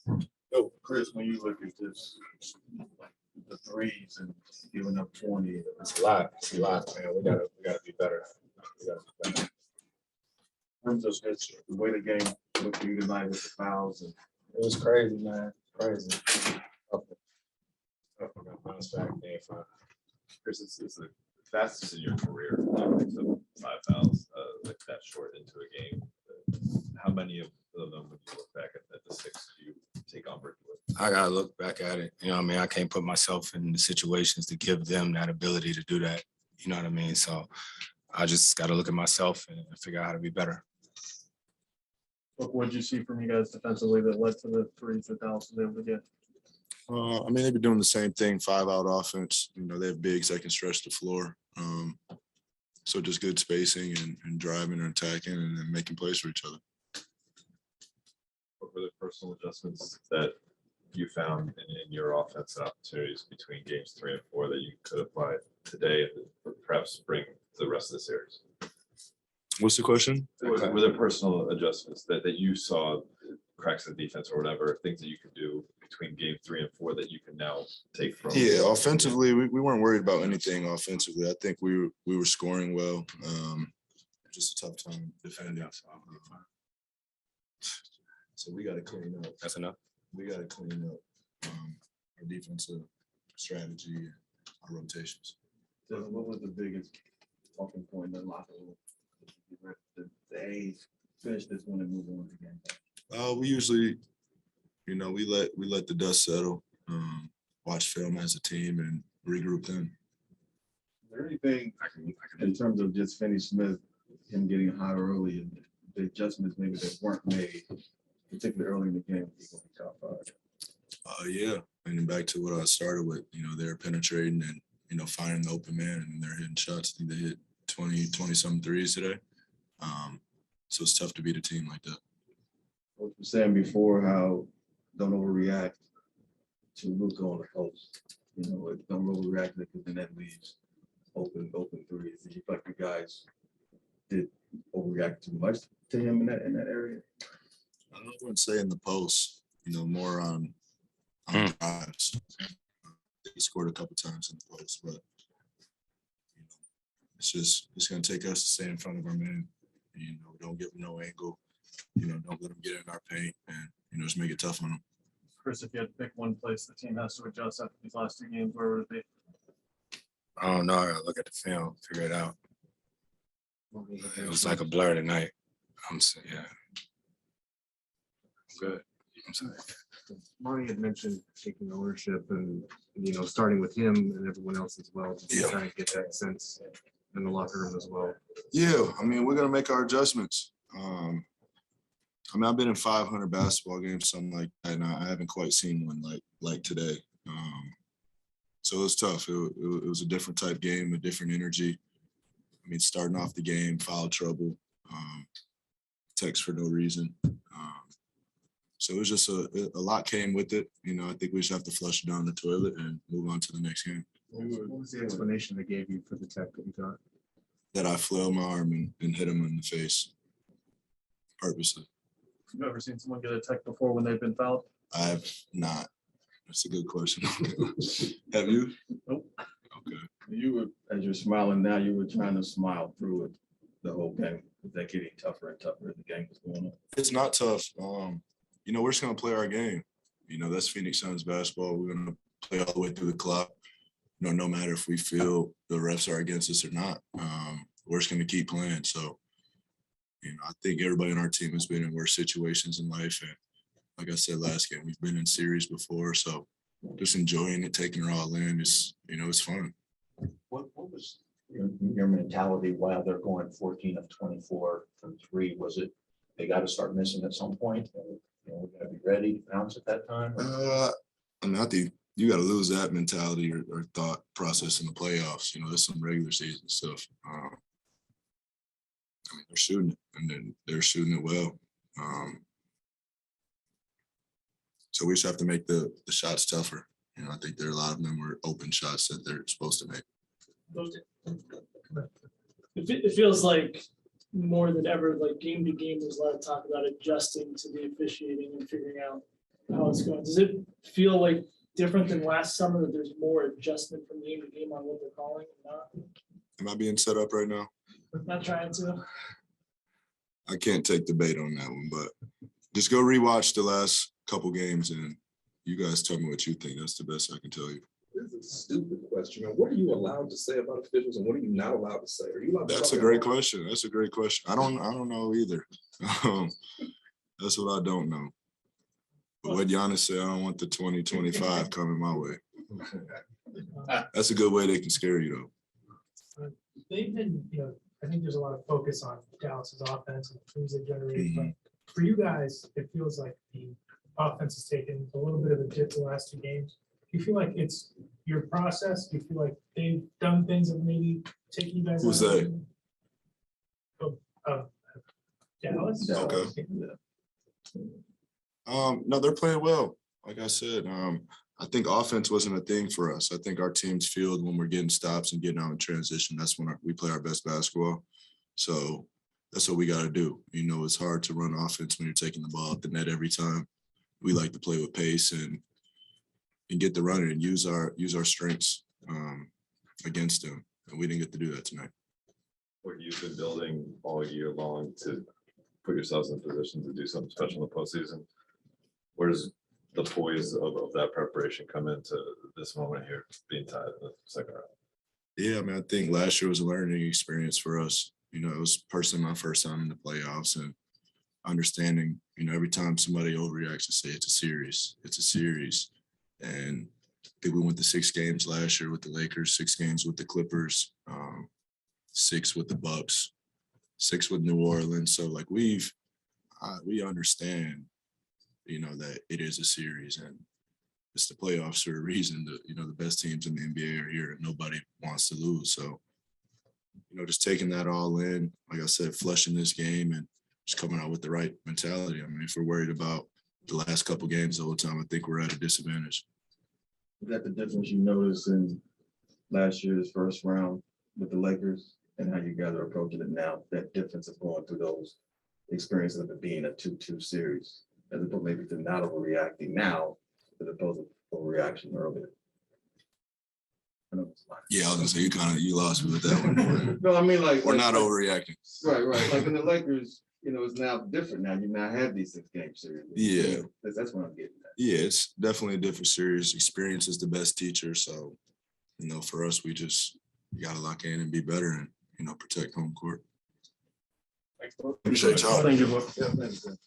Yo, Chris, when you look at this, the threes and giving up 20, It's a lot. It's a lot, man. We gotta be better. We gotta be better. in terms of this, the way the game looked for you tonight with the fouls and It was crazy, man. Crazy. Up got bounced back. They ain't fine. Chris, it's the fastest in your career. So 5 fouls like that short into a game. How many of them, when you look back at the 6, do you take umbrage with? I gotta look back at it. You know what I mean? I can't put myself in the situations to give them that ability to do that. You know what I mean? So I just gotta look at myself and figure out how to be better. What did you see from you guys defensively that led to the threes that Dallas was able to get? I mean, they've been doing the same thing, 5-out offense. You know, they have bigs that can stretch the floor. So just good spacing and driving and attacking and then making plays for each other. What were the personal adjustments that you found in your offensive opportunities between games 3 and 4 that you could apply today and perhaps bring to the rest of the series? What's the question? Were there personal adjustments that you saw, cracks in the defense or whatever, things that you could do between game 3 and 4 that you can now take from? Yeah, offensively, we weren't worried about anything offensively. I think we were scoring well. Just a tough time defending. So we got to clean up. That's enough. We got to clean up our defensive strategy and our rotations. Devin, what was the biggest talking point in the locker room? The A's finish this one and move on to game. We usually, you know, we let the dust settle, watch film as a team, and regroup then. Is there anything in terms of just Finney Smith, him getting hot early and the adjustments maybe that weren't made, particularly early in the game? Top 5. Yeah, and then back to what I started with, you know, they're penetrating and, you know, finding the open man and they're hitting shots. I think they hit 20-some threes today. So it's tough to beat a team like that. What you were saying before, how don't overreact to Luka on the post. You know, don't overreact because then that leaves open threes. Do you feel like you guys did overreact too much to him in that area? I wouldn't say in the post, you know, more on drives. They scored a couple times in the post, but you know, it's going to take us to stay in front of our man. You know, don't give them no angle. You know, don't let them get in our paint, and you know, just make it tough on them. Chris, if you had to pick one place the team has to adjust after these last 2 games, where would it be? I don't know. I gotta look at the film, figure it out. It was like a blur tonight. Yeah. I'm good. I'm sorry. Monty had mentioned taking ownership and, you know, starting with him and everyone else as well. Just Yeah. trying to get that sense in the locker room as well. Yeah, I mean, we're gonna make our adjustments. I mean, I've been in 500 basketball games, something like that, and I haven't quite seen one like today. So it was tough. It was a different type game, a different energy. I mean, starting off the game, foul trouble, text for no reason. So it was just a lot came with it. You know, I think we just have to flush it down the toilet and move on to the next game. What was the explanation they gave you for the tech that you got? That I flailed my arm and hit him in the face purposely. Have you ever seen someone get a tech before when they've been fouled? I have not. That's a good question. Have you? Nope. Okay. You were, as you're smiling now, you were trying to smile through it the whole game. Was that getting tougher and tougher as the game was going on? It's not tough. You know, we're just gonna play our game. You know, that's Phoenix Suns basketball. We're gonna play all the way through the clock. You know, no matter if we feel the refs are against us or not. We're just gonna keep playing. So, you know, I think everybody on our team has been in worse situations in life. And like I said last game, we've been in series before. So just enjoying it, taking it all in is, you know, it's fun. What was your mentality while they're going 14 of 24 from 3? Was it they got to start missing at some point? You know, we got to be ready to bounce at that time? I mean, I think you got to lose that mentality or thought process in the playoffs. You know, there's some regular season stuff. I mean, they're shooting it, and then they're shooting it well. So we just have to make the shots tougher. You know, I think there are a lot of them were open shots that they're supposed to make. It feels like more than ever, like game to game, there's a lot of talk about adjusting to the officiating and figuring out how it's going? Does it feel like different than last summer, that there's more adjustment from game to game on what they're calling and not? Am I being set up right now? Not trying to. I can't take the bait on that one, but just go rewatch the last couple games and you guys tell me what you think. That's the best I can tell you. This is a stupid question. Man. What are you allowed to say about officials and what are you not allowed to say? Are you allowed to That's talk a great about- question. That's a great question. I don't know either. That's what I don't know. But what Giannis said, I don't want the 2025 coming my way. That's a good way they can scare you though. They've been, I think there's a lot of focus on Dallas's offense and the things they generate, but Mhm. for you guys, it feels like the offense has taken a little bit of a dip the last 2 games. Do you feel like it's your process? Do you feel like they've done things that maybe take you guys? Who's out of they? it? Dallas? Okay. Yeah. No, they're playing well. Like I said, I think offense wasn't a thing for us. I think our team's field when we're getting stops and getting out in transition, that's when we play our best basketball. So that's what we got to do. It's hard to run offense when you're taking the ball at the net every time. We like to play with pace and get the running and use our strengths against them. And we didn't get to do that tonight. What you've been building all year long to put yourselves in position to do something special in the postseason. Where does the poise of that preparation come into this moment here, being tied in the second round? Yeah, I mean, I think last year was a learning experience for us. It was personally my first time in the playoffs and understanding, every time somebody overreacts to say it's a series, it's a series. And I think we went to 6 games last year with the Lakers, 6 games with the Clippers, 6 with the Bucks, 6 with New Orleans. So like we understand, that it is a series and it's the playoffs for a reason. The best teams in the NBA are here and nobody wants to lose. So, just taking that all in, like I said, flushing this game and just coming out with the right mentality. I mean, if we're worried about the last couple games the whole time, I think we're at a disadvantage. Is that the difference you noticed in last year's first round with the Lakers and how you guys are approaching it now? That difference of going through those experiences of it being a 2-2 series, as opposed maybe to not overreacting now, as opposed to overreaction earlier. I know it's a lot. Yeah, I was gonna say you lost me with that one. No, I mean like We're not like- overreacting. Right. Like in the Lakers, it's now different. Now you now have these 6-game series. Yeah. That's what I'm getting at. Yeah, it's definitely a different series. Experience is the best teacher. So, for us, we got to lock in and be better and, protect home court. Thanks, Bob. Appreciate y'all. Thank you, Book. Yeah, thanks, man.